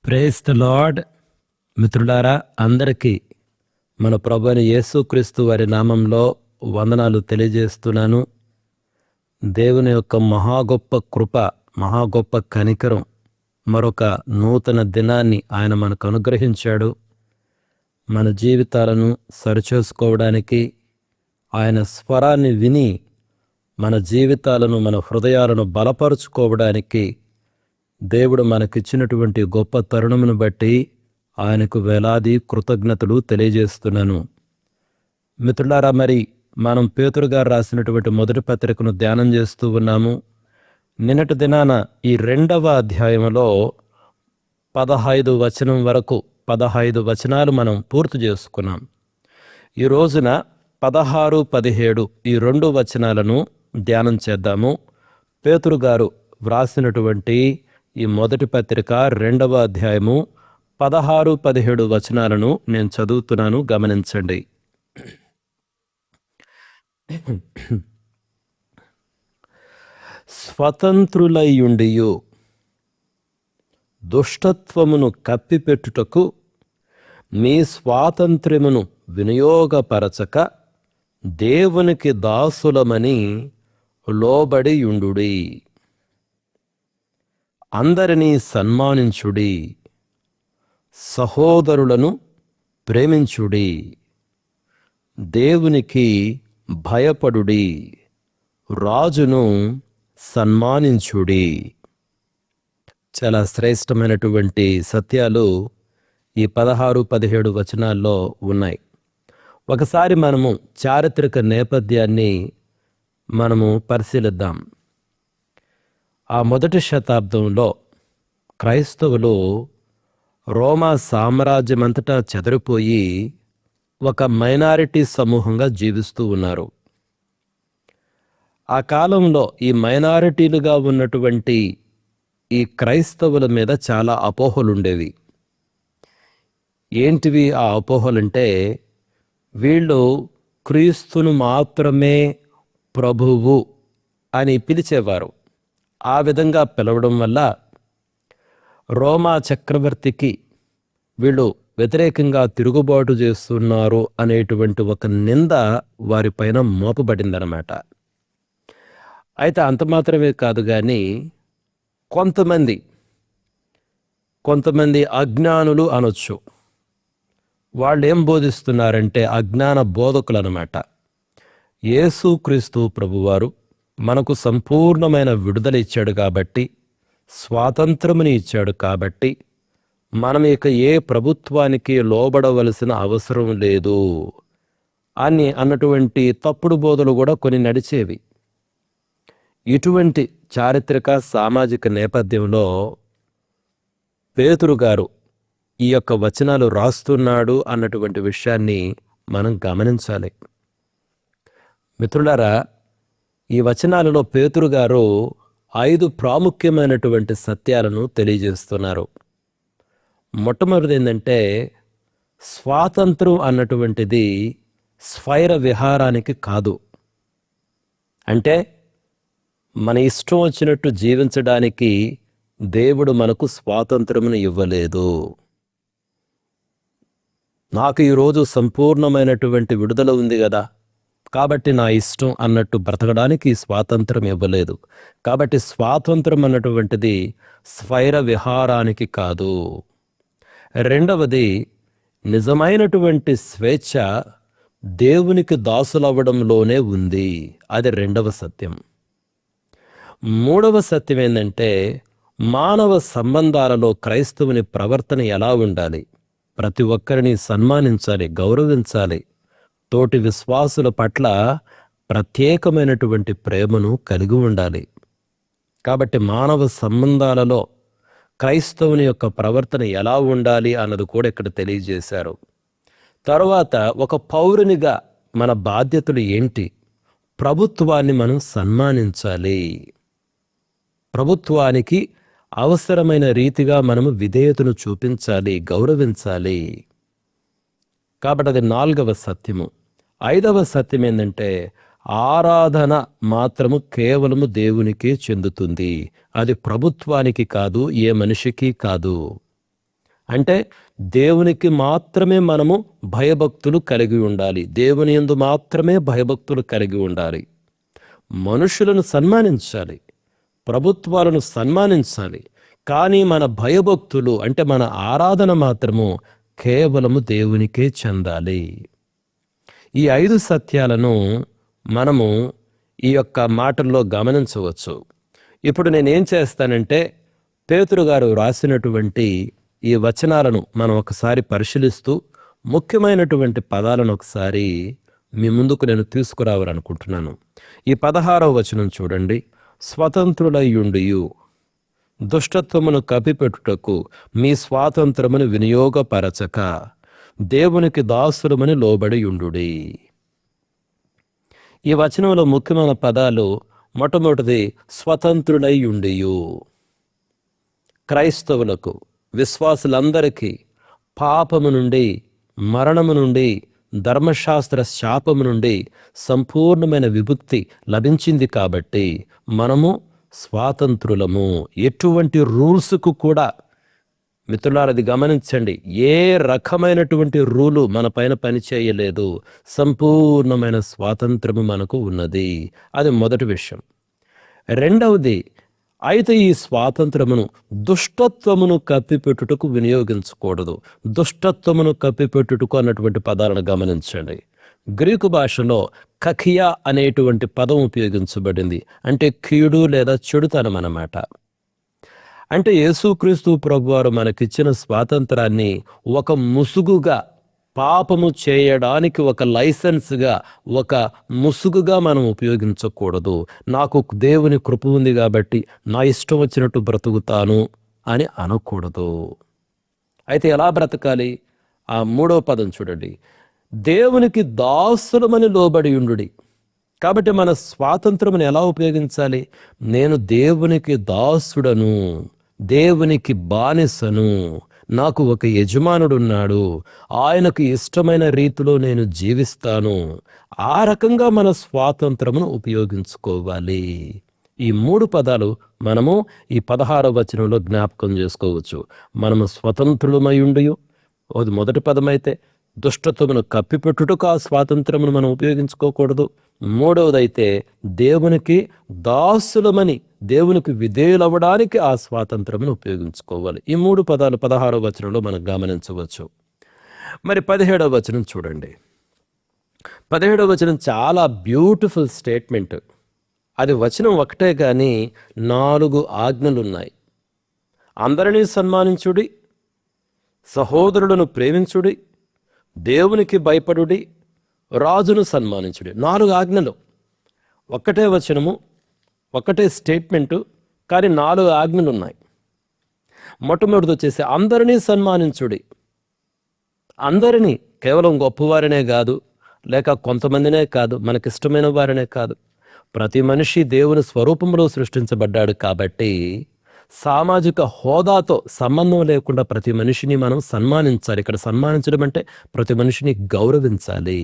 Praise the lord. మిత్రులారా, అందరికీ మన ప్రభువైన యేసుక్రీస్తు వారి నామంలో వందనాలు తెలియజేస్తున్నాను. దేవుని యొక్క మహా గొప్ప కృప, మహా గొప్ప కనికరం, మరొక నూతన దినాన్ని ఆయన మనకు అనుగ్రహించాడు. మన జీవితాలను సరిచేసుకోవడానికి, ఆయన స్వరాన్ని విని మన జీవితాలను, మన హృదయాలను బలపరుచుకోవడానికి దేవుడు మనకిచ్చినటువంటి గొప్ప తరుణమును బట్టి ఆయనకు వేలాది కృతజ్ఞతలు తెలియజేస్తున్నాను. మిత్రులారా, మరి మనం పేతురు గారు రాసినటువంటి మొదటి పత్రికను ధ్యానం చేస్తూ ఉన్నాము. నిన్నటి దినాన ఈ 2వ అధ్యాయంలో 15 వచనం వరకు 15 వచనాలు మనం పూర్తి చేసుకున్నాం. ఈ రోజున 16, 17 ఈ 2 వచనాలను ధ్యానం చేద్దాము. పేతురు గారు వ్రాసినటువంటి ఈ మొదటి పత్రిక 2వ అధ్యాయము 16, 17 వచనాలను నేను చదువుతున్నాను, గమనించండి. స్వతంత్రులైయుండియు దుష్టత్వమును కప్పిపెట్టుటకు మీ స్వాతంత్ర్యమును వినియోగపరచక దేవునికి దాసులమని లోబడియుండుడి. అందరినీ సన్మానించుడి, సహోదరులను ప్రేమించుడి, దేవునికి భయపడుడి, రాజును సన్మానించుడి. చాలా శ్రేష్టమైనటువంటి సత్యాలు ఈ 16, 17 వచనాల్లో ఉన్నాయి. ఒకసారి మనము చారిత్రక నేపథ్యాన్ని మనము పరిశీలిద్దాం. ఆ మొదటి శతాబ్దంలో క్రైస్తవులు రోమా సామ్రాజ్యమంతటా చెదరిపోయి ఒక మైనారిటీ సమూహంగా జీవిస్తూ ఉన్నారు. ఆ కాలంలో ఈ మైనారిటీలుగా ఉన్నటువంటి ఈ క్రైస్తవుల మీద చాలా అపోహలుండేవి. ఏంటివి ఆ అపోహలంటే, వీళ్ళు క్రీస్తును మాత్రమే ప్రభువు అని పిలిచేవారు. ఆ విధంగా పిలవడం వల్ల రోమా చక్రవర్తికి వీళ్ళు వ్యతిరేకంగా తిరుగుబాటు చేస్తున్నారు అనేటువంటి ఒక నింద వారిపైన మోపబడిందనమాట. అయితే అంత మాత్రమే కాదు, కానీ కొంతమంది అజ్ఞానులు అనొచ్చు. వాళ్ళు ఏం బోధిస్తున్నారంటే అజ్ఞాన బోధకులు అనమాట. యేసుక్రీస్తు ప్రభువారు మనకు సంపూర్ణమైన విడుదల ఇచ్చాడు కాబట్టి, స్వాతంత్రముని ఇచ్చాడు కాబట్టి, మనం ఇక ఏ ప్రభుత్వానికి లోబడవలసిన అవసరం లేదు అని అన్నటువంటి తప్పుడు బోధలు కూడా కొన్ని నడిచేవి. ఇటువంటి చారిత్రక సామాజిక నేపథ్యంలో పేతురు గారు ఈ యొక్క వచనాలు రాస్తున్నాడు అన్నటువంటి విషయాన్ని మనం గమనించాలి. మిత్రులారా, ఈ వచనాలలో పేతురు గారు 5 ప్రాముఖ్యమైనటువంటి సత్యాలను తెలియజేస్తున్నారు. మొట్టమొదటిది ఏంటంటే, స్వాతంత్రం అన్నటువంటిది స్వైర విహారానికి కాదు. అంటే మన ఇష్టం వచ్చినట్టు జీవించడానికి దేవుడు మనకు స్వాతంత్రమును ఇవ్వలేదు. నాకు ఈరోజు సంపూర్ణమైనటువంటి విడుదల ఉంది కదా, కాబట్టి నా ఇష్టం అన్నట్టు బ్రతకడానికి స్వాతంత్రం ఇవ్వలేదు. కాబట్టి స్వాతంత్రం అన్నటువంటిది స్వైర విహారానికి కాదు. రెండవది, నిజమైనటువంటి స్వేచ్ఛ దేవునికి దాసులవ్వడంలోనే ఉంది. అది 2వ సత్యం. 3వ సత్యం ఏంటంటే, మానవ సంబంధాలలో క్రైస్తవుని ప్రవర్తన ఎలా ఉండాలి? ప్రతి ఒక్కరిని సన్మానించాలి, గౌరవించాలి. తోటి విశ్వాసుల పట్ల ప్రత్యేకమైనటువంటి ప్రేమను కలిగి ఉండాలి. కాబట్టి మానవ సంబంధాలలో క్రైస్తవుని యొక్క ప్రవర్తన ఎలా ఉండాలి అన్నది కూడా ఇక్కడ తెలియజేశారు. తరువాత, ఒక పౌరునిగా మన బాధ్యతలు ఏంటి? ప్రభుత్వాన్ని మనం సన్మానించాలి. ప్రభుత్వానికి అవసరమైన రీతిగా మనము విధేయతను చూపించాలి, గౌరవించాలి. కాబట్టి అది 4వ సత్యము. 5వ సత్యం ఏంటంటే, ఆరాధన మాత్రము కేవలము దేవునికే చెందుతుంది. అది ప్రభుత్వానికి కాదు, ఏ మనిషికి కాదు. అంటే దేవునికి మాత్రమే మనము భయభక్తులు కలిగి ఉండాలి. దేవుని యందు మాత్రమే భయభక్తులు కలిగి ఉండాలి. మనుషులను సన్మానించాలి, ప్రభుత్వాలను సన్మానించాలి. కానీ మన భయభక్తులు అంటే మన ఆరాధన మాత్రము కేవలము దేవునికే చెందాలి. ఈ 5 సత్యాలను మనము ఈ యొక్క మాటల్లో గమనించవచ్చు. ఇప్పుడు నేనేం చేస్తానంటే పేతురు గారు రాసినటువంటి ఈ వచనాలను మనం ఒకసారి పరిశీలిస్తూ ముఖ్యమైనటువంటి పదాలను ఒకసారి మీ ముందుకు నేను తీసుకురావాలనుకుంటున్నాను. ఈ 16వ వచనం చూడండి. స్వతంత్రులయ్యుండియు దుష్టత్వమును కప్పిపెట్టుటకు మీ స్వాతంత్రమును వినియోగపరచక దేవునికి దాసులమని లోబడి ఉండుడి. ఈ వచనంలో ముఖ్యమైన పదాలు మొట్టమొదటిది స్వతంత్రులయ్యుండియు. క్రైస్తవులకు, విశ్వాసులందరికీ పాపము నుండి, మరణము నుండి, ధర్మశాస్త్ర శాపము నుండి సంపూర్ణమైన విముక్తి లభించింది కాబట్టి మనము స్వాతంత్రులము. ఎటువంటి రూల్స్కు కూడా, మిత్రులారా అది గమనించండి, ఏ రకమైనటువంటి రూలు మన పైన పనిచేయలేదు. సంపూర్ణమైన స్వాతంత్రము మనకు ఉన్నది. అది మొదటి విషయం. రెండవది, అయితే ఈ స్వాతంత్రమును దుష్టత్వమును కప్పిపెట్టుటకు వినియోగించకూడదు. దుష్టత్వమును కప్పిపెట్టుటకు అన్నటువంటి పదాలను గమనించండి. గ్రీకు భాషలో కఖియా అనేటువంటి పదం ఉపయోగించబడింది. అంటే కీడు లేదా చెడుతనం అన్నమాట. అంటే యేసుక్రీస్తు ప్రభువారు మనకిచ్చిన స్వాతంత్రాన్ని ఒక ముసుగుగా, పాపము చేయడానికి ఒక లైసెన్స్గా, ఒక ముసుగుగా మనం ఉపయోగించకూడదు. నాకు దేవుని కృప ఉంది కాబట్టి నా ఇష్టం వచ్చినట్టు బ్రతుకుతాను అని అనకూడదు. అయితే ఎలా బ్రతకాలి? ఆ 3వ పదం చూడండి. దేవునికి దాసులమని లోబడి ఉండుడి. కాబట్టి మన స్వాతంత్రమును ఎలా ఉపయోగించాలి? నేను దేవునికి దాసుడను, దేవునికి బానిసను, నాకు ఒక యజమానుడున్నాడు, ఆయనకు ఇష్టమైన రీతిలో నేను జీవిస్తాను. ఆ రకంగా మన స్వాతంత్రమును ఉపయోగించుకోవాలి. ఈ 3 పదాలు మనము ఈ 16వ వచనంలో జ్ఞాపకం చేసుకోవచ్చు. మనము స్వతంత్రులమై ఉండియు, అది మొదటి పదమైతే, దుష్టత్వమును కప్పిపెట్టుటకు ఆ స్వాతంత్రమును మనం ఉపయోగించుకోకూడదు. మూడవదైతే దేవునికి దాసులమని, దేవునికి విధేయులవ్వడానికి ఆ స్వాతంత్రమును ఉపయోగించుకోవాలి. ఈ 3 పదాలు 16వ వచనంలో మనం గమనించవచ్చు. మరి 17వ వచనం చూడండి. 17వ వచనం చాలా బ్యూటిఫుల్ స్టేట్మెంట్. అది వచనం ఒకటే కానీ 4 ఆజ్ఞలు ఉన్నాయి. అందరినీ సన్మానించుడి, సహోదరులను ప్రేమించుడి, దేవునికి భయపడుడి, రాజును సన్మానించుడి. 4 ఆజ్ఞలు. ఒకటే వచనము, ఒకటే స్టేట్మెంటు, కానీ 4 ఆజ్ఞలు ఉన్నాయి. మొట్టమొదటిది వచ్చేసి అందరినీ సన్మానించుడి. అందరినీ, కేవలం గొప్పవారినే కాదు, లేక కొంతమందినే కాదు, మనకిష్టమైన వారినే కాదు. ప్రతి మనిషి దేవుని స్వరూపంలో సృష్టించబడ్డాడు కాబట్టి సామాజిక హోదాతో సంబంధం లేకుండా ప్రతి మనిషిని మనం సన్మానించాలి. ఇక్కడ సన్మానించడం అంటే ప్రతి మనిషిని గౌరవించాలి.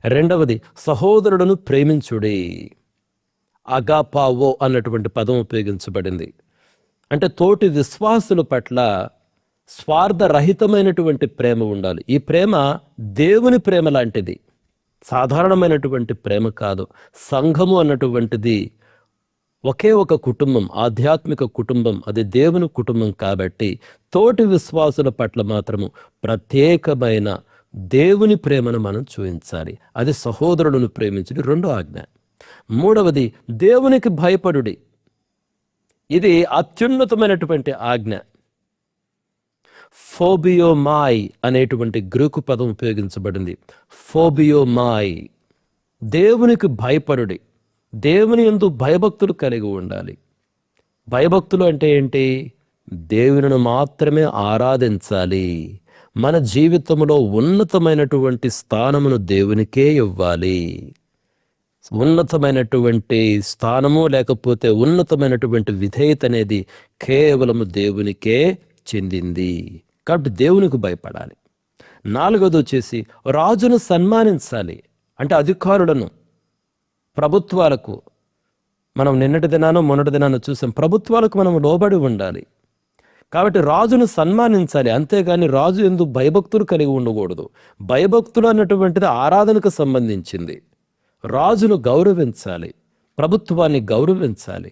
రెండవది, సహోదరులను ప్రేమించుడి. అగాపావో అన్నటువంటి పదం ఉపయోగించబడింది. అంటే తోటి విశ్వాసుల పట్ల స్వార్థరహితమైనటువంటి ప్రేమ ఉండాలి. ఈ ప్రేమ దేవుని ప్రేమ లాంటిది, సాధారణమైనటువంటి ప్రేమ కాదు. సంఘము అన్నటువంటిది ఒకే ఒక కుటుంబం, ఆధ్యాత్మిక కుటుంబం, అది దేవుని కుటుంబం కాబట్టి తోటి విశ్వాసుల పట్ల మాత్రము ప్రత్యేకమైన దేవుని ప్రేమను మనం చూపించాలి. అది సహోదరులను ప్రేమించుడి, 2వ ఆజ్ఞ. మూడవది, దేవునికి భయపడుడి. ఇది అత్యున్నతమైనటువంటి ఆజ్ఞ. ఫోబియోమాయ్ అనేటువంటి గ్రీకు పదం ఉపయోగించబడింది. ఫోబియోమాయ్, దేవునికి భయపడుడి. దేవుని యందు భయభక్తులు కలిగి ఉండాలి. భయభక్తులు అంటే ఏంటి? దేవునిని మాత్రమే ఆరాధించాలి. మన జీవితంలో ఉన్నతమైనటువంటి స్థానమును దేవునికే ఇవ్వాలి. ఉన్నతమైనటువంటి స్థానము లేకపోతే ఉన్నతమైనటువంటి విధేయత అనేది కేవలము దేవునికే చెందింది. కాబట్టి దేవునికి భయపడాలి. 4వది వచ్చేసి రాజును సన్మానించాలి. అంటే అధికారులను, ప్రభుత్వాలకు, మనం నిన్నటి దినానో మొన్నటి దినానో చూసాం, ప్రభుత్వాలకు మనం లోబడి ఉండాలి. కాబట్టి రాజును సన్మానించాలి, అంతేగాని రాజు ఎందుకు భయభక్తులు కలిగి ఉండకూడదు. భయభక్తులు అన్నటువంటిది ఆరాధనకు సంబంధించింది. రాజును గౌరవించాలి, ప్రభుత్వాన్ని గౌరవించాలి,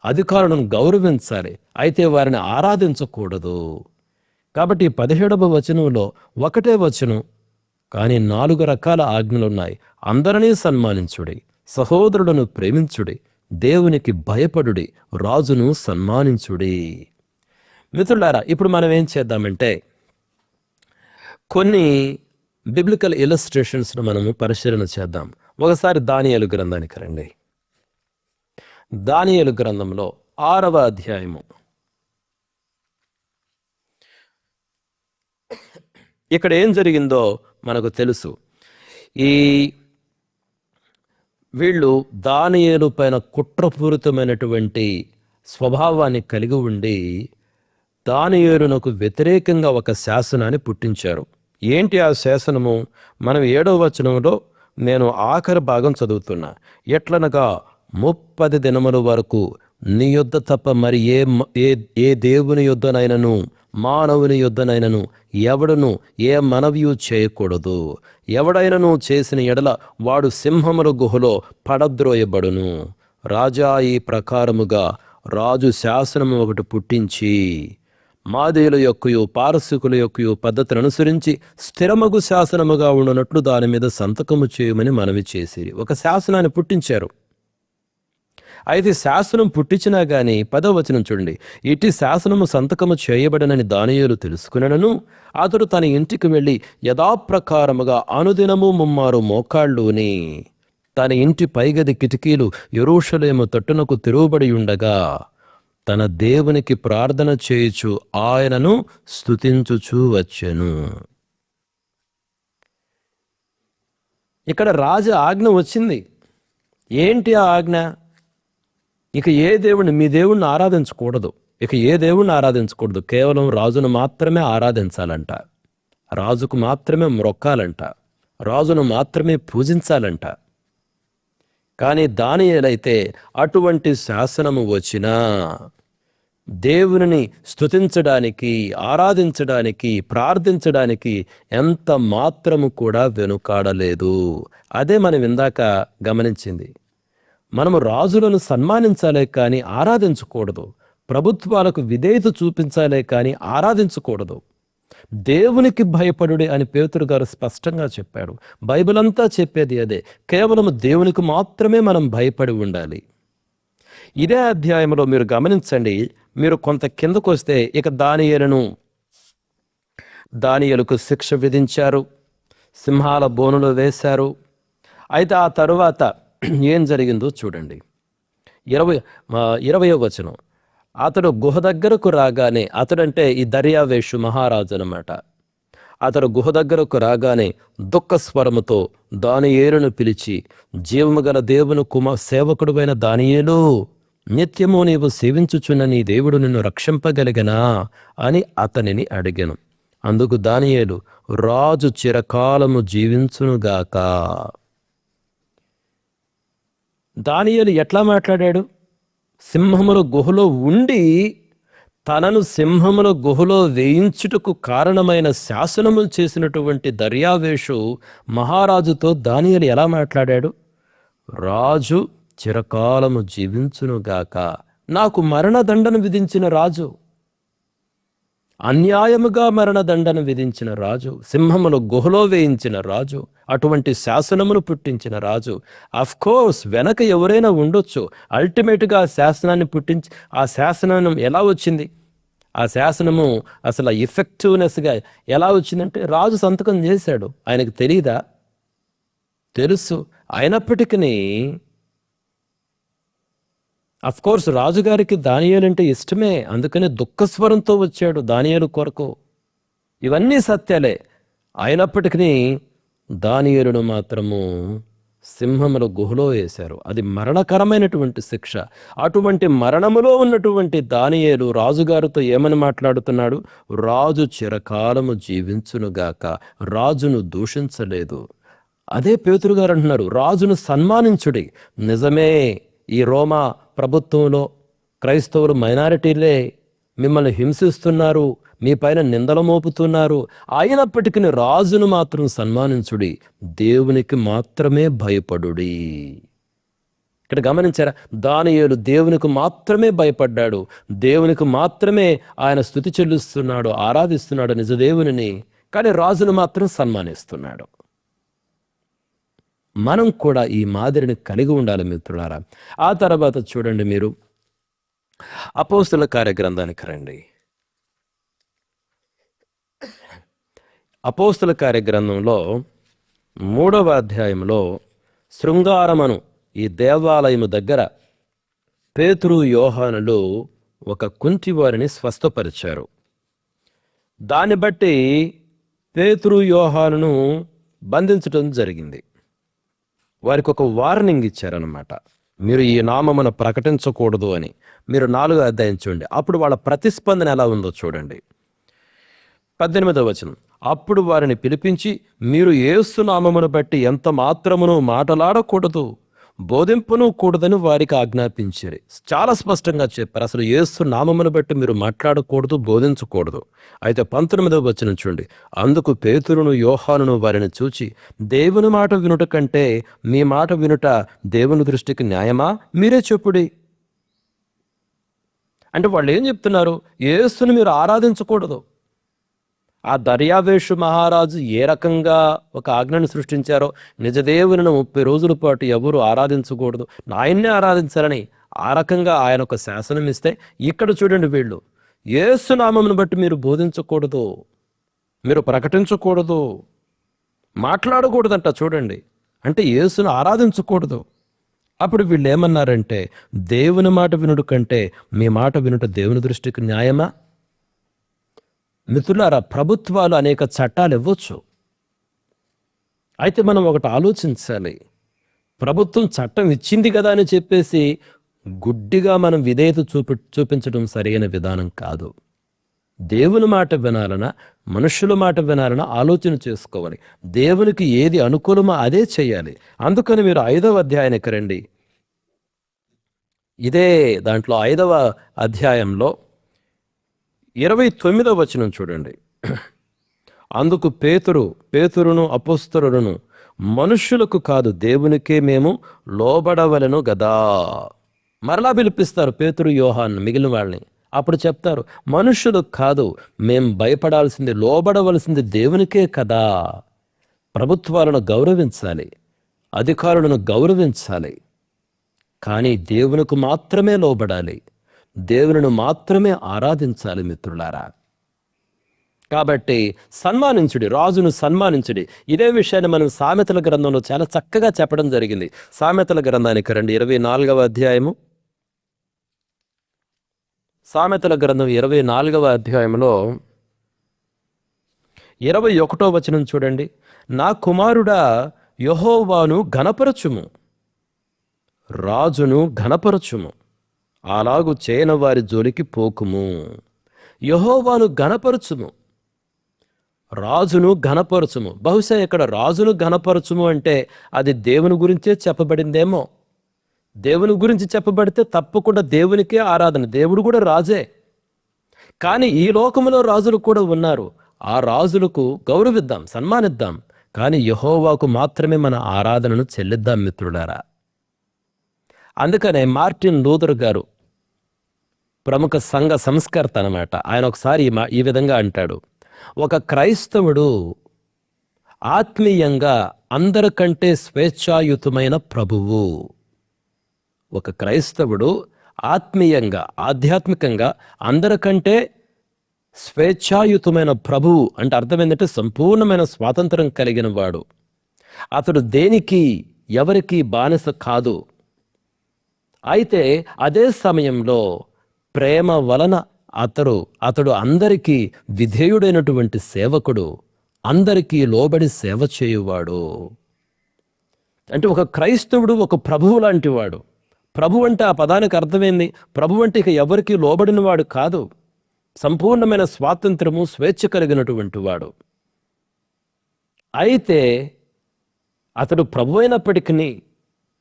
అధికారులను గౌరవించాలి, అయితే వారిని ఆరాధించకూడదు. కాబట్టి 17వ వచనంలో ఒకటే వచనం, కానీ 4 రకాల ఆజ్ఞలున్నాయి. అందరినీ సన్మానించుడి, సహోదరులను ప్రేమించుడి, దేవునికి భయపడుడి, రాజును సన్మానించుడి. మిత్రులారా, ఇప్పుడు మనం ఏం చేద్దామంటే కొన్ని బిబ్లికల్ ఇలస్ట్రేషన్స్ను మనము పరిశీలన చేద్దాం. ఒకసారి దానియేలు గ్రంథానికి రండి. దానియేలు గ్రంథంలో 6వ అధ్యాయము. ఇక్కడ ఏం జరిగిందో మనకు తెలుసు. వీళ్ళు దానియేలు పైన కుట్రపూరితమైనటువంటి స్వభావాన్ని కలిగి ఉండి దానియేలునకు వ్యతిరేకంగా ఒక శాసనాన్ని పుట్టించారు. ఏంటి ఆ శాసనము? మనం 7వ వచనంలో నేను ఆఖరి భాగం చదువుతున్నా. ఎట్లనగా 30 దినముల వరకు నీ యొద్ద తప్ప మరి ఏ దేవుని యొద్దనైనను మానవుని యొద్దనైనను ఎవడును ఏ మనవియు చేయకూడదు. ఎవడైనను చేసిన ఎడల వాడు సింహముల గుహలో పడద్రోయబడును. రాజా ఈ ప్రకారముగా రాజు శాసనము ఒకటి పుట్టించి మాదేయుల యొక్కయు పారసికుల యొక్కయు పద్ధతిని అనుసరించి స్థిరమగు శాసనముగా ఉండనట్లు దాని మీద సంతకము చేయమని మనవి చేసిరి. ఒక శాసనాన్ని పుట్టించారు. అయితే శాసనం పుట్టించినా గాని 10వ వచనం చూడండి. ఇటు శాసనము సంతకము చేయబడనని దానియేలు తెలుసుకునను అతడు తన ఇంటికి వెళ్ళి యథాప్రకారముగా అనుదినము 3 మోకాళ్ళుని తన ఇంటి పైగది కిటికీలు యెరూషలేము తట్టునకు తిరుగుబడి ఉండగా తన దేవునికి ప్రార్థన చేయుచు ఆయనను స్తుతించుచూ వచ్చెను. ఇక్కడ రాజు ఆజ్ఞ వచ్చింది. ఏంటి ఆ ఆజ్ఞ? ఇక ఏ దేవుణ్ణి, మీ దేవుణ్ణి ఆరాధించకూడదు. ఇక ఏ దేవుణ్ణి ఆరాధించకూడదు, కేవలం రాజును మాత్రమే ఆరాధించాలంట, రాజుకు మాత్రమే మొక్కాలంట, రాజును మాత్రమే పూజించాలంట. కానీ దానియేలైతే అటువంటి శాసనము వచ్చినా దేవుని స్తుతించడానికి, ఆరాధించడానికి, ప్రార్థించడానికి ఎంత మాత్రము కూడా వెనుకాడలేదు. అదే మనం ఇందాక గమనించింది. మనము రాజులను సన్మానించాలే కానీ ఆరాధించకూడదు. ప్రభుత్వాలకు విధేయత చూపించాలే కానీ ఆరాధించకూడదు. దేవునికి భయపడుడి అని పేతురు గారు స్పష్టంగా చెప్పాడు. బైబిల్ అంతా చెప్పేది అదే. కేవలం దేవునికి మాత్రమే మనం భయపడి ఉండాలి. ఇదే అధ్యాయంలో మీరు గమనించండి. మీరు కొంత కిందకు వస్తే ఇక దానియేలుకు శిక్ష విధించారు, సింహాల బోనులో వేశారు. అయితే ఆ తరువాత ఏం జరిగిందో చూడండి. 20వ వచనం. అతడు గుహ దగ్గరకు రాగానే, అతడంటే ఈ దర్యావేషు మహారాజు అనమాట. అతడు గుహ దగ్గరకు రాగానే దుఃఖ స్వరముతో దానియేలును పిలిచి, జీవము గల దేవుని సేవకుడువైన దానియేలు, నిత్యము నీవు సేవించుచున్న నీ దేవుడు నిన్ను రక్షింపగలిగనా అని అతనిని అడిగాను. అందుకు దానియేలు, రాజు చిరకాలము జీవించునుగాక. దానియేలు ఎట్లా మాట్లాడాడు? సింహముల గుహలో ఉండి తనను సింహముల గుహలో వేయించుటకు కారణమైన శాసనములు చేసినటువంటి దర్యావేషు మహారాజుతో దానియేలు ఎలా మాట్లాడాడు? రాజు చిరకాలము జీవించునుగాక. నాకు మరణదండన విధించిన రాజు, అన్యాయముగా మరణదండన విధించిన రాజు, సింహముల గుహలో వేయించిన రాజు, అటువంటి శాసనమును పుట్టించిన రాజు. కోర్స్ వెనక ఎవరైనా ఉండొచ్చు. అల్టిమేట్గా ఆ శాసనాన్ని పుట్టించి, ఆ శాసనం ఎలా వచ్చింది? ఆ శాసనము అసలు ఎఫెక్టివ్నెస్గా ఎలా వచ్చిందంటే రాజు సంతకం చేశాడు. ఆయనకు తెలీదా? తెలుసు. అయినప్పటికీ కోర్స్ రాజుగారికి దానియేలు అంటే ఇష్టమే. అందుకని దుఃఖస్వరంతో వచ్చాడు దానియేలు కొరకు. ఇవన్నీ సత్యాలే. అయినప్పటికీ దానియేలును మాత్రము సింహముల గుహలో వేశారు. అది మరణకరమైనటువంటి శిక్ష. అటువంటి మరణములో ఉన్నటువంటి దానియేలు రాజుగారితో ఏమని మాట్లాడుతున్నాడు? రాజు చిరకాలము జీవించునుగాక. రాజును దూషించలేదు. అదే పేతురు గారు అంటున్నారు, రాజును సన్మానించుడి. నిజమే, ఈ రోమా ప్రభుత్వంలో క్రైస్తవులు మైనారిటీలే, మిమ్మల్ని హింసిస్తున్నారు, మీ పైన నిందలు మోపుతున్నారు, అయినప్పటికీ రాజును మాత్రం సన్మానించుడి, దేవునికి మాత్రమే భయపడుడి. ఇక్కడ గమనించారా? దానియేలు దేవునికి మాత్రమే భయపడ్డాడు, దేవునికి మాత్రమే ఆయన స్తుతి చెల్లిస్తున్నాడు, ఆరాధిస్తున్నాడు నిజ దేవునిని. కానీ రాజును మాత్రం సన్మానిస్తున్నాడు. మనం కూడా ఈ మాదిరిని కలిగి ఉండాలి మిత్రులారా. ఆ తర్వాత చూడండి, మీరు అపోస్తుల కార్యగ్రంథానికి రండి. అపోస్తుల కార్యగ్రంథంలో 3వ అధ్యాయంలో శృంగారమను ఈ దేవాలయము దగ్గర పేతురు యోహానులు ఒక కుంటివారిని స్వస్థపరిచారు. దాన్ని బట్టి పేతురు యోహానును బంధించడం జరిగింది. వారికి ఒక వార్నింగ్ ఇచ్చారనమాట, మీరు ఈ నామమును ప్రకటించకూడదు అని. మీరు 4వ అధ్యాయం చూడండి, అప్పుడు వాళ్ళ ప్రతిస్పందన ఎలా ఉందో చూడండి. 18వ వచనం, అప్పుడు వారిని పిలిపించి, మీరు యేసు నామమును బట్టి ఎంత మాత్రమును మాటలాడకూడదు, బోధింపును కూడదని వారికి ఆజ్ఞాపించారు. చాలా స్పష్టంగా చెప్పారు, అసలు యేసు నామమును బట్టి మీరు మాట్లాడకూడదు, బోధించకూడదు. అయితే 19వ వచనం చూడండి, అందుకు పేతురును యోహానును వారిని చూచి, దేవుని మాట వినుట కంటే మీ మాట వినుట దేవుని దృష్టికి న్యాయమా? మీరే చెప్పుడి. అంటే వాళ్ళు ఏం చెప్తున్నారు? యేసుని మీరు ఆరాధించకూడదు. ఆ దర్యావేషు మహారాజు ఏ రకంగా ఒక ఆజ్ఞను సృష్టించారో, నిజదేవుని 30 రోజుల పాటు ఎవరు ఆరాధించకూడదు, ఆయన్నే ఆరాధించాలని ఆ రకంగా ఆయన ఒక శాసనం ఇస్తే, ఇక్కడ చూడండి, వీళ్ళు యేసు నామమును బట్టి మీరు బోధించకూడదు, మీరు ప్రకటించకూడదు, మాట్లాడకూడదంట. చూడండి, అంటే యేసును ఆరాధించకూడదు. అప్పుడు వీళ్ళు ఏమన్నారంటే, దేవుని మాట వినుడు కంటే మీ మాట వినుట దేవుని దృష్టికి న్యాయమా? మిత్రులారా, ప్రభుత్వాలు అనేక చట్టాలు ఇవ్వచ్చు. అయితే మనం ఒకటి ఆలోచించాలి, ప్రభుత్వం చట్టం ఇచ్చింది కదా అని చెప్పేసి గుడ్డిగా మనం విధేయత చూపించడం సరైన విధానం కాదు. దేవుని మాట వినాలన్నా, మనుషుల మాట వినాలన్నా ఆలోచన చేసుకోవాలి. దేవునికి ఏది అనుకూలమో అదే చేయాలి. అందుకని మీరు 5వ అధ్యాయానికి రండి. ఇదే దాంట్లో 5వ అధ్యాయంలో 29వ వచనం చూడండి. అందుకు పేతురును అపోస్తలులను, మనుష్యులకు కాదు దేవునికే మేము లోబడవలెను గదా. మరలా పిలిపిస్తారు పేతురు యోహాను మిగిలిన వాళ్ళని. అప్పుడు చెప్తారు, మనుష్యులకు కాదు, మేం భయపడాల్సింది, లోబడవలసింది దేవునికే కదా. ప్రభుత్వాలను గౌరవించాలి, అధికారులను గౌరవించాలి, కానీ దేవునికి మాత్రమే లోబడాలి, దేవుని మాత్రమే ఆరాధించాలి మిత్రులారా. కాబట్టి సన్మానించుడి, రాజును సన్మానించుడి. ఇదే విషయాన్ని మనం సామెతల గ్రంథంలో చాలా చక్కగా చెప్పడం జరిగింది. సామెతల గ్రంథానికి రండి, 24వ అధ్యాయము. సామెతల గ్రంథం 24వ అధ్యాయంలో 21వ వచనం చూడండి. నా కుమారుడా, యెహోవాను ఘనపరచుము, రాజును ఘనపరచుము, అలాగు చేయని వారి జోలికి పోకుము. యెహోవాను ఘనపరచుము, రాజును ఘనపరచుము. బహుశా ఇక్కడ రాజును ఘనపరచుము అంటే అది దేవుని గురించే చెప్పబడిందేమో. దేవుని గురించి చెప్పబడితే తప్పకుండా దేవునికే ఆరాధన, దేవుడు కూడా రాజే. కానీ ఈ లోకంలో రాజులు కూడా ఉన్నారు. ఆ రాజులకు గౌరవిద్దాం, సన్మానిద్దాం, కానీ యెహోవాకు మాత్రమే మన ఆరాధనను చెల్లిద్దాం మిత్రులారా. అందుకనే మార్టిన్ లూథర్ గారు, ప్రముఖ సంఘ సంస్కర్త అన్నమాట, ఆయన ఒకసారి ఈ విధంగా అంటాడు, ఒక క్రైస్తవుడు ఆత్మీయంగా అందరికంటే స్వేచ్ఛాయుతమైన ప్రభువు. ఒక క్రైస్తవుడు ఆత్మీయంగా, ఆధ్యాత్మికంగా అందరికంటే స్వేచ్ఛాయుతమైన ప్రభువు అంటే అర్థం ఏంటంటే సంపూర్ణమైన స్వాతంత్రం కలిగిన వాడు. అతడు దేనికి ఎవరికి బానిస కాదు. అయితే అదే సమయంలో ప్రేమ వలన అతడు అందరికీ విధేయుడైనటువంటి సేవకుడు, అందరికీ లోబడి సేవ చేయువాడు. అంటే ఒక క్రైస్తవుడు ఒక ప్రభువు లాంటి వాడు. ప్రభు అంటే ఆ పదానికి అర్థమైంది, ప్రభు అంటే ఇక ఎవరికి లోబడిన వాడు కాదు, సంపూర్ణమైన స్వాతంత్రము, స్వేచ్ఛ కలిగినటువంటి వాడు. అయితే అతడు ప్రభు అయినప్పటికీ,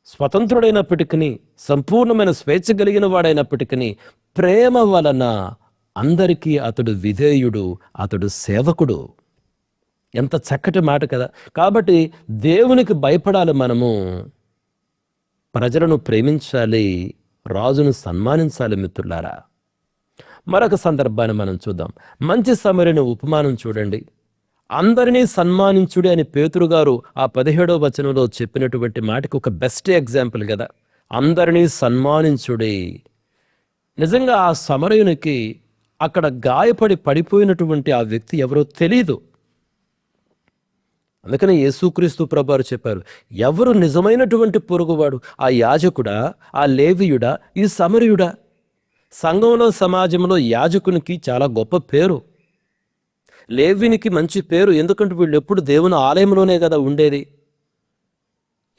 స్వతంత్రుడైనప్పటికీ, సంపూర్ణమైన స్వేచ్ఛ కలిగిన వాడైనప్పటికీ ప్రేమ వలన అందరికీ అతడు విధేయుడు, అతడు సేవకుడు. ఎంత చక్కటి మాట కదా. కాబట్టి దేవునికి భయపడాలి, మనము ప్రజలను ప్రేమించాలి, రాజును సన్మానించాలి. మిత్రులారా, మరొక సందర్భాన్ని మనం చూద్దాం. మంచి సమరయుని ఉపమానం చూడండి. అందరినీ సన్మానించుడి అని పేతురు గారు ఆ 17వ వచనంలో చెప్పినటువంటి మాటకి ఒక బెస్ట్ ఎగ్జాంపుల్ కదా. అందరినీ సన్మానించుడి. నిజంగా ఆ సమరయునికి అక్కడ గాయపడి పడిపోయినటువంటి ఆ వ్యక్తి ఎవరో తెలీదు. అందుకని యేసుక్రీస్తు ప్రభువారు చెప్పారు, ఎవరు నిజమైనటువంటి పొరుగువాడు? ఆ యాజకుడా, ఆ లేవీయుడా, ఈ సమరయుడా? సంఘంలో, సమాజంలో యాజకునికి చాలా గొప్ప పేరు, లేవీనికి మంచి పేరు. ఎందుకంటే వీళ్ళు ఎప్పుడు దేవుని ఆలయంలోనే కదా ఉండేది.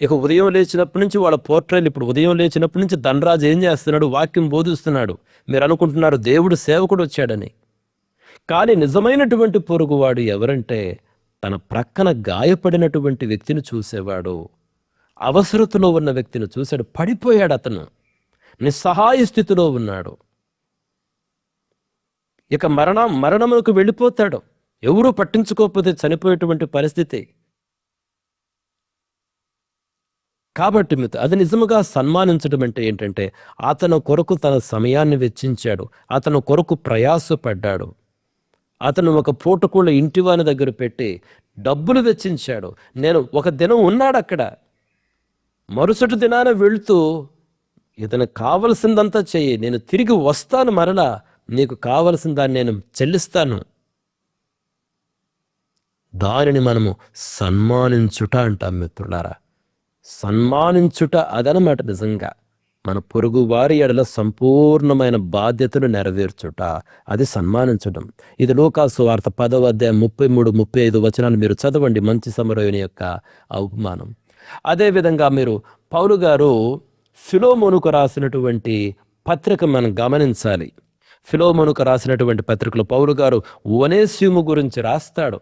ఇక ఉదయం లేచినప్పటి నుంచి వాళ్ళ పోర్ట్రైల్, ఇప్పుడు ఉదయం లేచినప్పటి నుంచి ధనరాజు ఏం చేస్తున్నాడు? వాక్యం బోధిస్తున్నాడు. మీరు అనుకుంటున్నారు దేవుడు సేవకుడు వచ్చాడని. కానీ నిజమైనటువంటి పొరుగువాడు ఎవరంటే తన ప్రక్కన గాయపడినటువంటి వ్యక్తిని చూసేవాడు, అవసరతలో ఉన్న వ్యక్తిని చూశాడు. పడిపోయాడు, అతను నిస్సహాయ స్థితిలో ఉన్నాడు. ఇక మరణములకు వెళ్ళిపోతాడు. ఎవరూ పట్టించుకోకపోతే చనిపోయేటువంటి పరిస్థితి. కాబట్టి అది నిజముగా సన్మానించడం అంటే ఏంటంటే అతను కొరకు తన సమయాన్ని వెచ్చించాడు, అతను కొరకు ప్రయాసపడ్డాడు, అతను ఒక పూటకూళ్ళ ఇంటివాని దగ్గర పెట్టి డబ్బులు వెచ్చించాడు. నేను ఒక దినం ఉన్నాడు అక్కడ, మరుసటి దినాన వెళుతూ ఇతను కావలసిందంతా చెయ్యి, నేను తిరిగి వస్తాను, మరలా నీకు కావలసిన దాన్ని నేను చెల్లిస్తాను. దానిని మనము సన్మానించుట అంటాం. మిత్రులారా, సన్మానించుట అదనమాట. నిజంగా మన పొరుగు వారి ఎడల సంపూర్ణమైన బాధ్యతను నెరవేర్చుట, అది సన్మానించడం. ఇది లూకా సువార్త 10వ అధ్యాయం 33-35 వచనాలు మీరు చదవండి, మంచి సమరయుని యొక్క అవమానం. అదేవిధంగా మీరు పౌలు గారు ఫిలోమోనుకు రాసినటువంటి పత్రిక మనం గమనించాలి. ఫిలోమోనుకు రాసినటువంటి పత్రికలో పౌలు గారు ఒనేసిము గురించి రాస్తాడు.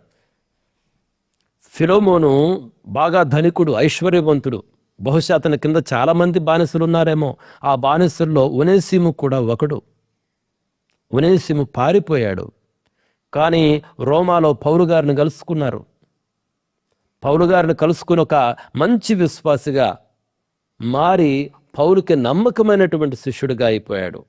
ఫిలోమోను బాగా ధనికుడు, ఐశ్వర్యవంతుడు. బహుశా అతని కింద చాలామంది బానిసలు ఉన్నారేమో. ఆ బానిసల్లో ఒనేసిము కూడా ఒకడు. ఒనేసిము పారిపోయాడు. కానీ రోమాలో పౌలు గారిని కలుసుకున్నారు. పౌలు గారిని కలుసుకుని ఒక మంచి విశ్వాసిగా మారి పౌలుకి నమ్మకమైనటువంటి శిష్యుడిగా అయిపోయాడు.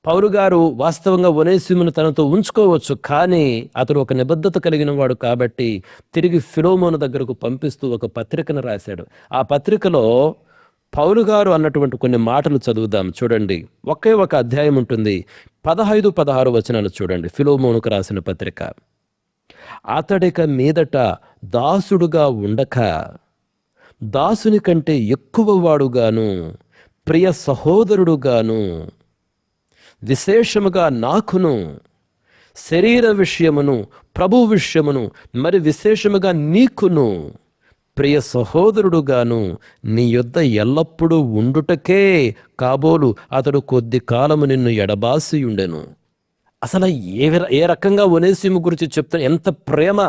పౌలు గారు వాస్తవంగా ఒనేసిమును తనతో ఉంచుకోవచ్చు, కానీ అతడు ఒక నిబద్ధత కలిగిన వాడు కాబట్టి తిరిగి ఫిలోమోను దగ్గరకు పంపిస్తూ ఒక పత్రికను రాశాడు. ఆ పత్రికలో పౌలు గారు అన్నటువంటి కొన్ని మాటలు చదువుదాం. చూడండి, ఒకే ఒక అధ్యాయం ఉంటుంది. 15-16 వచనాలు చూడండి. ఫిలోమోనుకు రాసిన పత్రిక. అతడిక మీదట దాసుడుగా ఉండక దాసుని కంటే ఎక్కువ వాడుగాను, ప్రియ సహోదరుడుగాను, విశేషముగా నాకును, శరీర విషయమును ప్రభు విషయమును మరి విశేషముగా నీకును ప్రియ సహోదరుడుగాను నీ యొద్ద ఎల్లప్పుడూ ఉండుటకే కాబోలు అతడు కొద్ది కాలము నిన్ను ఎడబాసి ఉండెను. అసలు ఏ రకంగా ఒనేసిము గురించి చెప్తాను, ఎంత ప్రేమ!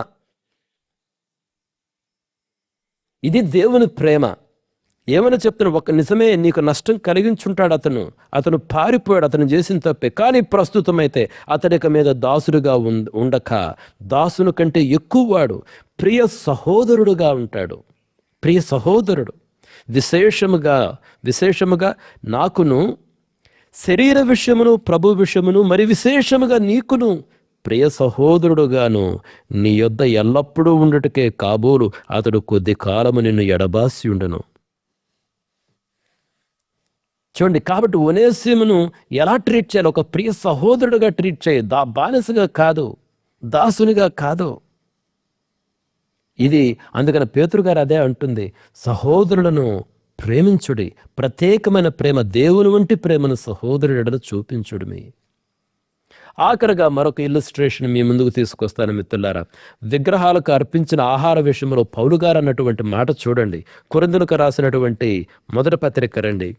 ఇది దేవుని ప్రేమ. ఏమని చెప్తాను, ఒక నిజమే నీకు నష్టం కలిగించుంటాడు అతను పారిపోయాడు, అతను చేసిన తప్పే. కానీ ప్రస్తుతమైతే అతడిక మీద దాసుడుగా ఉండక దాసుని కంటే ఎక్కువ వాడు ప్రియ సహోదరుడుగా ఉంటాడు. ప్రియ సహోదరుడు విశేషముగా నాకును, శరీర విషయమును ప్రభు విషయమును మరి విశేషముగా నీకును ప్రియ సహోదరుడుగాను నీ యొద్ద ఎల్లప్పుడూ ఉండుటకే కాబోలు అతడు కొద్ది కాలము నిన్ను ఎడబాసి ఉండెను. చూడండి, కాబట్టి ఒనేసిమును ఎలా ట్రీట్ చేయాలి? ఒక ప్రియ సహోదరుడుగా ట్రీట్ చేయి, బానిసగా కాదు, దాసునిగా కాదు. ఇది అందుకని పేతురు గారు అదే అంటుంది, సహోదరులను ప్రేమించుడి. ప్రత్యేకమైన ప్రేమ, దేవుని వంటి ప్రేమను సహోదరుడు చూపించుడిమి. ఆఖరిగా మరొక ఇల్లుస్ట్రేషన్ మీ ముందుకు తీసుకొస్తాను మిత్రులారా. విగ్రహాలకు అర్పించిన ఆహార విషయంలో పౌలు గారు అన్నటువంటి మాట చూడండి. కొరింథీయులకు రాసినటువంటి మొదటి పత్రిక రండి.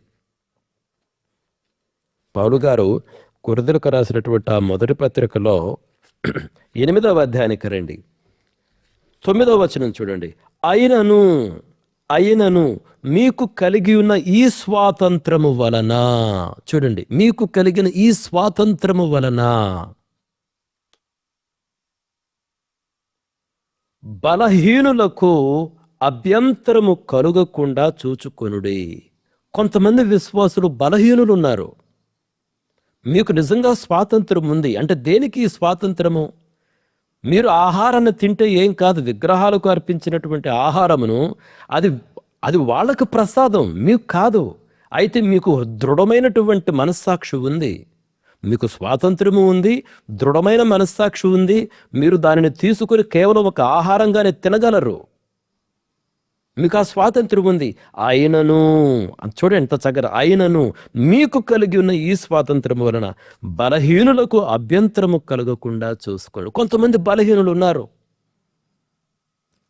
పౌలు గారు కొరింథీయులకు రాసినటువంటి ఆ మొదటి పత్రికలో 8వ అధ్యాయానికి రండి. 9వ వచనం చూడండి. అయినను అయినను మీకు కలిగి ఉన్న ఈ స్వాతంత్రము వలన, చూడండి, మీకు కలిగిన ఈ స్వాతంత్రము వలన బలహీనులకు అభ్యంతరము కలుగకుండా చూచుకొనుడి. కొంతమంది విశ్వాసులు బలహీనులు ఉన్నారు. మీకు నిజంగా స్వాతంత్రం ఉంది అంటే దేనికి ఈ స్వాతంత్రము? మీరు ఆహారాన్ని తింటే ఏం కాదు, విగ్రహాలకు అర్పించినటువంటి ఆహారమును అది అది వాళ్ళకు ప్రసాదం, మీకు కాదు. అయితే మీకు దృఢమైనటువంటి మనస్సాక్షి ఉంది, మీకు స్వాతంత్రము ఉంది, దృఢమైన మనస్సాక్షి ఉంది. మీరు దానిని తీసుకుని కేవలం ఒక ఆహారంగానే తినగలరు, మీకు ఆ స్వాతంత్రం ఉంది. అయినను, చూడండి ఎంత చక్కగా, అయినను మీకు కలిగి ఉన్న ఈ స్వాతంత్రం వలన బలహీనులకు అభ్యంతరము కలగకుండా చూసుకోండి. కొంతమంది బలహీనులు ఉన్నారు,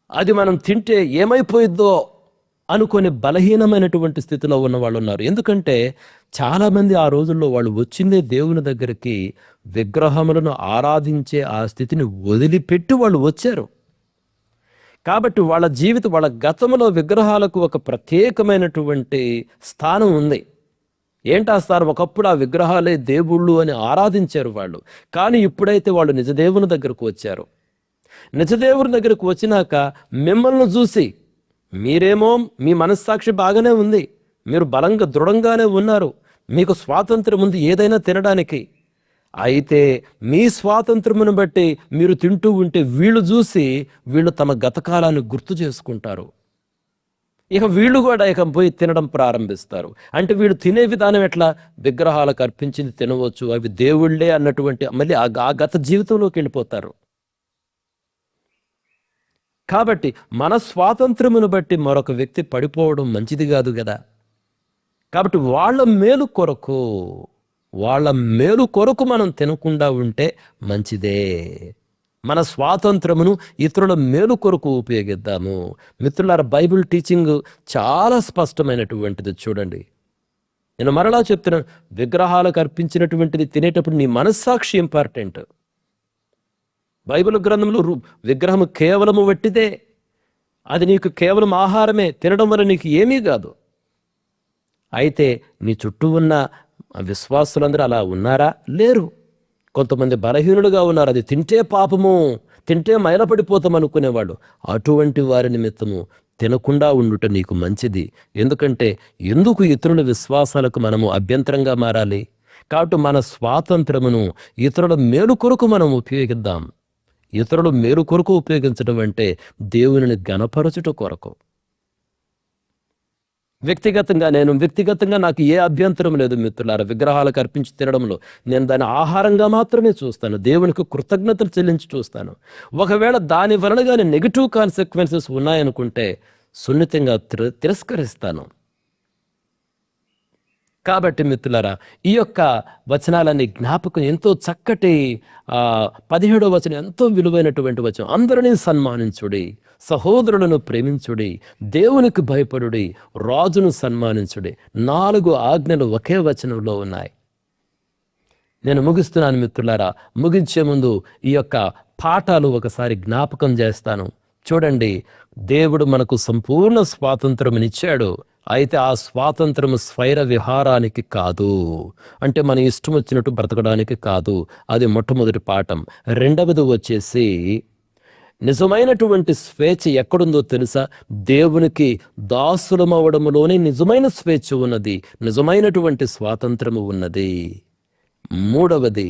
అది మనం తింటే ఏమైపోయిద్దో అనుకొని బలహీనమైనటువంటి స్థితిలో ఉన్న వాళ్ళు ఉన్నారు. ఎందుకంటే చాలామంది ఆ రోజుల్లో వాళ్ళు వచ్చిందే దేవుని దగ్గరికి విగ్రహములను ఆరాధించే ఆ స్థితిని వదిలిపెట్టి వాళ్ళు వచ్చారు. కాబట్టి వాళ్ళ జీవితం, వాళ్ళ గతంలో విగ్రహాలకు ఒక ప్రత్యేకమైనటువంటి స్థానం ఉంది. ఏంటా స్థానం? ఒకప్పుడు ఆ విగ్రహాలే దేవుళ్ళు అని ఆరాధించారు వాళ్ళు. కానీ ఇప్పుడైతే వాళ్ళు నిజదేవుని దగ్గరకు వచ్చారు. నిజదేవుని దగ్గరకు వచ్చినాక మిమ్మల్ని చూసి, మీరేమో మీ మనస్సాక్షి బాగానే ఉంది, మీరు బలంగా దృఢంగానే ఉన్నారు, మీకు స్వాతంత్రం ఉంది ఏదైనా తినడానికి. అయితే మీ స్వాతంత్రమును బట్టి మీరు తింటూ ఉంటే వీళ్ళు చూసి వీళ్ళు తమ గతకాలాన్ని గుర్తు చేసుకుంటారు. ఇక వీళ్ళు కూడా ఇక పోయి తినడం ప్రారంభిస్తారు. అంటే వీళ్ళు తినే విధానం ఎట్లా? విగ్రహాలకు అర్పించింది తినవచ్చు, అవి దేవుళ్ళే అన్నటువంటి మళ్ళీ ఆ గత జీవితంలోకి వెళ్ళిపోతారు. కాబట్టి మన స్వాతంత్రమును బట్టి మరొక వ్యక్తి పడిపోవడం మంచిది కాదు కదా. కాబట్టి వాళ్ళ మేలు కొరకు మనం తినకుండా ఉంటే మంచిదే. మన స్వాతంత్రమును ఇతరుల మేలు కొరకు ఉపయోగిద్దాము. మిత్రులారా, బైబిల్ టీచింగ్ చాలా స్పష్టమైనటువంటిది. చూడండి, నేను మరలా చెప్తున్నాను, విగ్రహాలకు అర్పించినటువంటిది తినేటప్పుడు నీ మనస్సాక్షి ఇంపార్టెంట్. బైబిల్ గ్రంథంలో విగ్రహము కేవలము వట్టిదే, అది నీకు కేవలం ఆహారమే, తినడం వల్ల నీకు ఏమీ కాదు. అయితే నీ చుట్టూ ఉన్న విశ్వాసులందరూ అలా ఉన్నారా? లేరు. కొంతమంది బలహీనులుగా ఉన్నారు, అది తింటే పాపము, తింటే మైలపడిపోతాం అనుకునేవాడు. అటువంటి వారి నిమిత్తము తినకుండా ఉండుట నీకు మంచిది. ఎందుకంటే ఎందుకు ఇతరుల విశ్వాసాలకు మనము అభ్యంతరంగా మారాలి? కాబట్టి మన స్వాతంత్రమును ఇతరుల మేలు కొరకు మనం ఉపయోగిద్దాం. ఇతరుల మేలు కొరకు ఉపయోగించడం అంటే దేవునిని గణపరచుట కొరకు. వ్యక్తిగతంగా నాకు ఏ అభ్యంతరం లేదు మిత్రులారా, విగ్రహాలకు అర్పించి తినడంలో. నేను దాన్ని ఆహారంగా మాత్రమే చూస్తాను, దేవునికి కృతజ్ఞతలు చెల్లించి చూస్తాను. ఒకవేళ దాని వలన కానీ నెగిటివ్ కాన్సిక్వెన్సెస్ ఉన్నాయనుకుంటే సున్నితంగా తిరస్కరిస్తాను. కాబట్టి మిత్రులారా, ఈ యొక్క వచనాలన్నీ జ్ఞాపకం, ఎంతో చక్కటి 17వ వచనం ఎంతో విలువైనటువంటి వచనం. అందరినీ సన్మానించుడి, సహోదరులను ప్రేమించుడి, దేవునికి భయపడుడి, రాజును సన్మానించుడి. 4 ఆజ్ఞలు ఒకే వచనంలో ఉన్నాయి. నేను ముగిస్తున్నాను మిత్రులారా. ముగించే ముందు ఈ యొక్క పాఠాలు ఒకసారి జ్ఞాపకం చేస్తాను. చూడండి, దేవుడు మనకు సంపూర్ణ స్వాతంత్రమునిచ్చాడు. అయితే ఆ స్వాతంత్రము స్వైర విహారానికి కాదు, అంటే మన ఇష్టం వచ్చినట్టు బ్రతకడానికి కాదు. అది మొట్టమొదటి పాఠం. రెండవది వచ్చేసి, నిజమైనటువంటి స్వేచ్ఛ ఎక్కడుందో తెలుసా? దేవునికి దాసులమవడంలోనే నిజమైన స్వేచ్ఛ ఉన్నది, నిజమైనటువంటి స్వాతంత్రము ఉన్నది. మూడవది,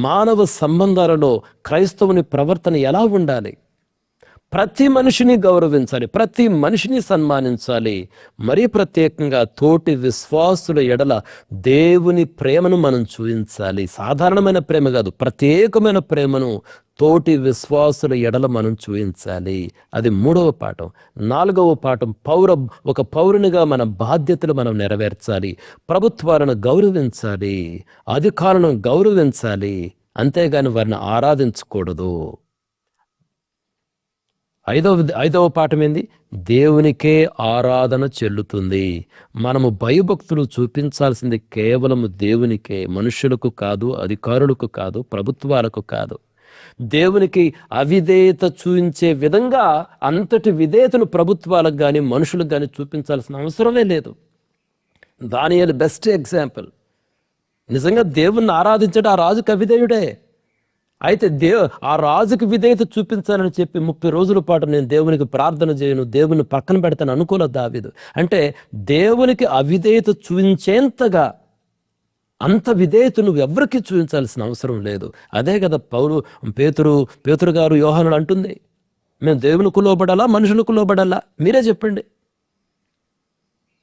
మానవ సంబంధాలలో క్రైస్తవుని ప్రవర్తన ఎలా ఉండాలి? ప్రతి మనిషిని గౌరవించాలి, ప్రతి మనిషిని సన్మానించాలి. మరీ ప్రత్యేకంగా తోటి విశ్వాసుల ఎడల దేవుని ప్రేమను మనం చూపించాలి. సాధారణమైన ప్రేమ కాదు, ప్రత్యేకమైన ప్రేమను తోటి విశ్వాసుల ఎడల మనం చూపించాలి. అది 3వ పాఠం. 4వ పాఠం, ఒక పౌరునిగా మన బాధ్యతలు మనం నెరవేర్చాలి. ప్రభుత్వాలను గౌరవించాలి, అధికారులను గౌరవించాలి, అంతేగాని వారిని ఆరాధించకూడదు. ఐదవ పాఠం ఏంది? దేవునికే ఆరాధన చెల్లుతుంది. మనము భయభక్తులు చూపించాల్సింది కేవలము దేవునికే, మనుషులకు కాదు, అధికారులకు కాదు, ప్రభుత్వాలకు కాదు. దేవునికి అవిధేయత చూపించే విధంగా అంతటి విధేయతను ప్రభుత్వాలకు కానీ మనుషులకు కానీ చూపించాల్సిన అవసరమే లేదు. దానియేలు బెస్ట్ ఎగ్జాంపుల్. నిజంగా దేవుణ్ణి ఆరాధించడం ఆ రాజుకు అవిధేయుడే. అయితే ఆ రాజుకి విధేయత చూపించాలని చెప్పి 30 రోజుల పాటు నేను దేవునికి ప్రార్థన చేయను, దేవుని పక్కన పెడతాను అనుకోలేదు దావీదు. అంటే దేవునికి అవిధేయత చూపించేంతగా అంత విధేయత నువ్వు ఎవరికి చూపించాల్సిన అవసరం లేదు. అదే కదా పేతురు గారు యోహానుడు అంటుంది, మేము దేవునికి లోబడాలా మనుషులకు లోబడాలా మీరే చెప్పండి.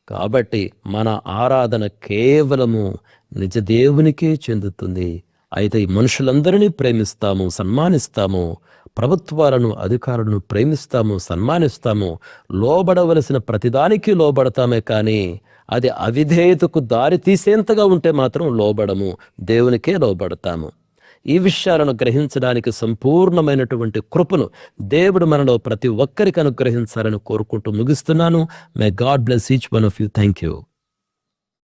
కాబట్టి మన ఆరాధన కేవలము నిజ దేవునికే చెందుతుంది. అయితే ఈ మనుషులందరినీ ప్రేమిస్తాము, సన్మానిస్తాము, ప్రభుత్వాలను అధికారులను ప్రేమిస్తాము, సన్మానిస్తాము, లోబడవలసిన ప్రతిదానికి లోబడతామే. కానీ అది అవిధేయతకు దారి తీసేంతగా ఉంటే మాత్రం లోబడము, దేవునికే లోబడతాము. ఈ విషయాలను గ్రహించడానికి సంపూర్ణమైనటువంటి కృపను దేవుడు మనలో ప్రతి ఒక్కరికి అనుగ్రహించాలని కోరుకుంటూ ముగిస్తున్నాను. May God bless each one of you. Thank you.